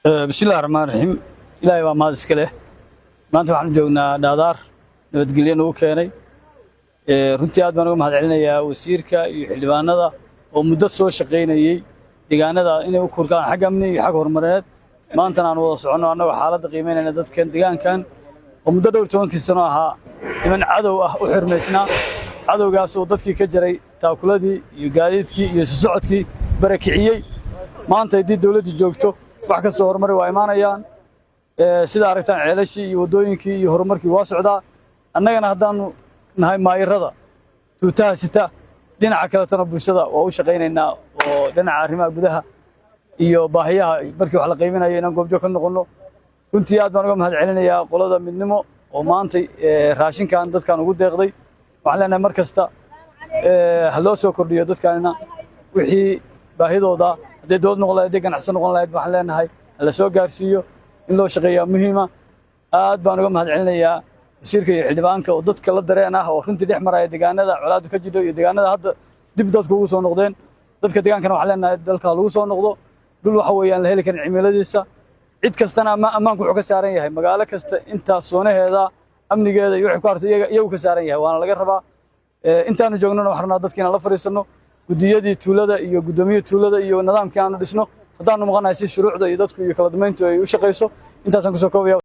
بسم الله الرحمن الرحيم إلهي وما ذكره ما أنت وحنا جونا نادار نبتقلين وكاني runtii aad baan uga mahadcelinayaa wasiirka iyo xildhibaanada oo muddo soo shaqeynayay deegaanada inay u kurkaan xag amni iyo xag horumarineed maanta aan wada socono anagoo xaaladda qiimeynayna dadkan deegaankan oo muddo dhowr 10 sano ahaa iman cadow ah u xirmaysnaa cadowgaas oo dadkii ka jaray taakuladii iyo gaadiidkii iyo socodkii barakiciyay maanta haddii dawladdu joogto wax ka soo horumari waa imaanayaan sida aragtaan ceelashii iyo wadooyinkii iyo horumarkii waa socdaa annagana haddaanu nahay maayirada tuutaha sita dhinaca kale tan bulshada waa u shaqeynaynaa oo dhinaca arrimaha gudaha iyo baahiyaha markii wax la qiiminayo inaan goobjoog ka noqono runtii aad baan uga mahadcelinayaa qolada midnimo oo maanta raashinkan dadkan ugu deeqday waxaan leenahay mar kasta ha loo soo kordhiyo dadkanina wixii baahidooda haddii dowlad noqon lahayd ganacsi noqon lahayd waxaan leenahay la soo gaarsiiyo in loo shaqeeyaa muhiima aad baan uga mahadcelinayaa wasiirka iyo xildhibaanka oo dadka la dareen ah oo runtii dhex maraya deegaanada colaadu ka jiro iyo deegaanada hadda dib dadku ugu soo noqdeen dadka deegaankana waxaan leenahay dalka lagu soo noqdo dhul waxa weeyaan la heli karin cimiladiisa cid kastana ammaanku wuxuu ka saaran yahay magaalo kasta inta soonaheeda amnigeeda iyo wixii ku harto iyagu ka saaran yahay waana laga rabaa intaanu joognana waxaan rabnaa dadkiina la fariisano gudiyadii tuulada iyo gudoomiyada tuulada iyo nidaamkii aanu dhisno haddaanu maqanahay si shuruucda iyo dadku iyo kala dumayntu ay u shaqeyso intaasaan ku soo koobaya